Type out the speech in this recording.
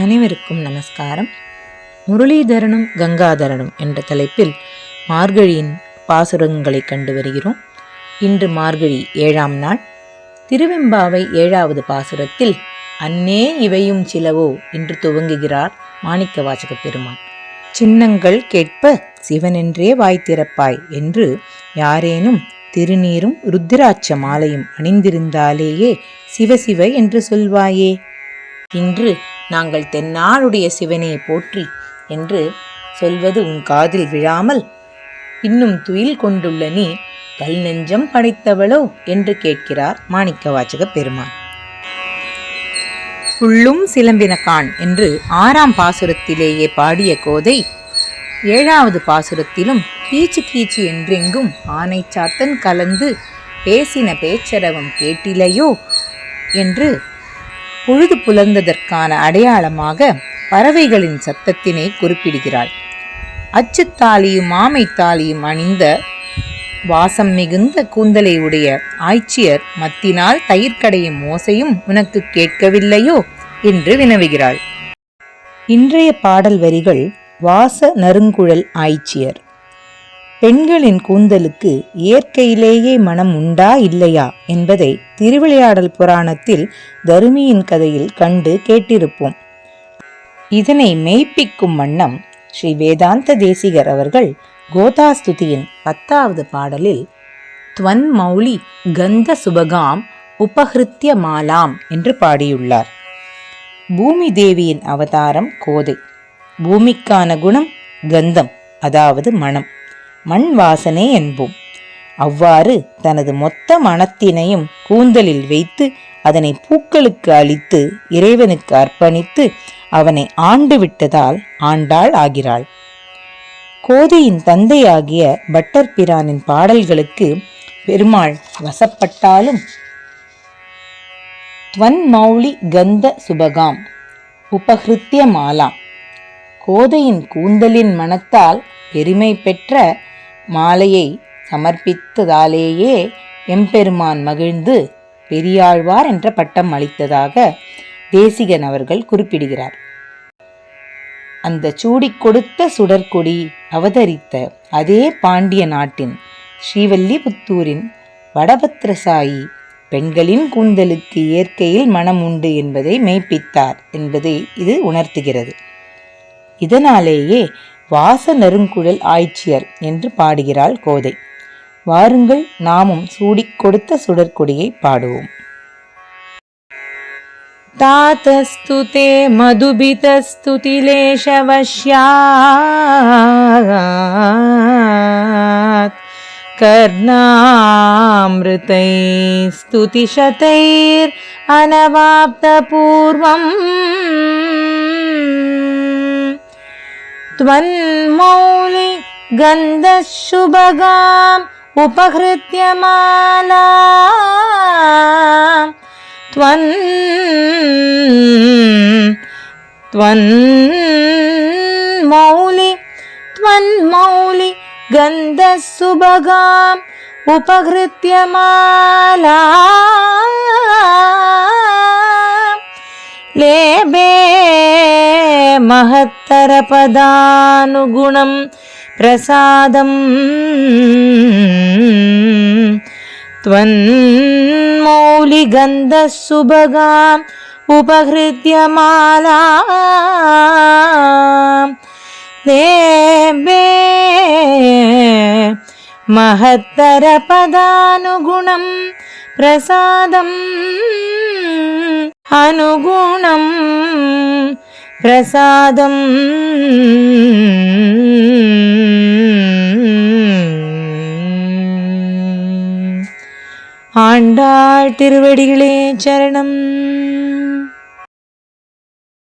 அனைவருக்கும் நமஸ்காரம். முரளிதரனும் கங்காதரனும் என்ற தலைப்பில் மார்கழியின் பாசுரங்களை கண்டு வருகிறோம். இன்று மார்கழி 7ஆம் நாள். திருவெம்பாவை 7வது பாசுரத்தில் அன்னே இவையும் சிலவோ என்று துவங்குகிறார் மாணிக்கவாசக பெருமான். சின்னங்கள் கேட்ப சிவனென்றே வாய் திறப்பாய் என்று யாரேனும் திருநீரும் ருத்திராட்ச மாலையும் அணிந்திருந்தாலேயே சிவசிவ என்று சொல்வாயே. இன்று நாங்கள் தென்னாடுடைய சிவனே போற்றி என்று சொல்வது உன் காதில் விழாமல் இன்னும் துயில் கொண்டுள்ள நீ கல் நெஞ்சம் படைத்தவளோ என்று கேட்கிறார் மாணிக்கவாசக பெருமான். புள்ளும் சிலம்பின கான் என்று 6ஆம் பாசுரத்திலேயே பாடிய கோதை 7வது பாசுரத்திலும் கீச்சு கீச்சு என்றெங்கும் ஆனை சாத்தன் கலந்து பேசின பேச்சரவம் கேட்டிலையோ என்று பொழுது புலர்ந்ததற்கான அடையாளமாக பறவைகளின் சத்தத்தினை குறிப்பிடுகிறாள். அச்சுத்தாலியும் ஆமைத்தாலியும் அணிந்த வாசம் மிகுந்த கூந்தலை உடைய ஆய்ச்சியர் மத்தினால் தயிர் கடையும் ஓசையும் உனக்கு கேட்கவில்லையோ என்று வினவுகிறாள். இன்றைய பாடல் வரிகள் வாச நறுங்குழல் ஆய்ச்சியர். பெண்களின் கூந்தலுக்கு இயற்கையிலேயே மனம் உண்டா இல்லையா என்பதை திருவிளையாடல் புராணத்தில் தருமியின் கதையில் கண்டு கேட்டிருப்போம். இதனை மெய்ப்பிக்கும் வண்ணம் ஸ்ரீ வேதாந்த தேசிகர் அவர்கள் கோதாஸ்துதியின் 10வது பாடலில் துவன் மௌலி கந்த சுபகாம் உபஹிருத்ய மாலாம் என்று பாடியுள்ளார். பூமி தேவியின் அவதாரம் கோதை. பூமிக்கான குணம் கந்தம், அதாவது மனம், மண் வாசனை என்போம். அவ்வாறு தனது மொத்த மனத்தினையும் கூந்தலில் வைத்து அதனை பூக்களுக்கு அளித்து இறைவனுக்கு அர்ப்பணித்து அவனை ஆண்டு விட்டதால் ஆண்டாள் ஆகிறாள். கோதையின் தந்தையாகிய பட்டர் பிரானின் பாடல்களுக்கு பெருமாள் வசப்பட்டாலும் துவன் மௌலி கந்த சுபகாம் உபஹிருத்ய மாலாம், கோதையின் கூந்தலின் மனத்தால் பெருமை பெற்ற மாலையை சமர்ப்பித்ததாலேயே எம்பெருமான் மகிழ்ந்து பெரியாழ்வார் என்ற பட்டம் அளித்ததாக தேசிகன் அவர்கள் குறிப்பிடுகிறார். அந்த சூடிக் கொடுத்த சுடற்கொடி அவதரித்த அதே பாண்டிய நாட்டின் ஸ்ரீவல்லிபுத்தூரின் வடபத்ரசாயி பெண்களின் கூந்தலுக்கு இயற்கையில் மனம் உண்டு என்பதை மெய்ப்பித்தார் என்பதை இது உணர்த்துகிறது. இதனாலேயே வாச நறுங்குழல் ஆய்ச்சியர் என்று பாடுகிறாள் கோதை. வாருங்கள் நாமும் சூடிக் கொடுத்த சுடற்கொடியை பாடுவோம். தாதஸ்துதே மதுபிதஸ்துதிலேஷவஸ்யாத் கர்ணாம்ருதை ஸ்துதிஷதைர் அனவாப்த பூர்வம் த்வன்மௌலி கந்தசுபகாம் உபஹிருத்ய மாலாம் த்வன்மௌலி கந்தசுபகாம் உபஹிருத்ய மாலாம் லேபே மஹத்தர பதானுகுணம் பிரசாதம் த்வன்மௌலி கந்தசுபகாம் உபஹிருத்ய மாலாம் லேபே மஹத்தர பதானுகுணம் பிரசாதம் அனுகுணம் பிரசாதம். ஆண்டாள் திருவடிகளே சரணம்.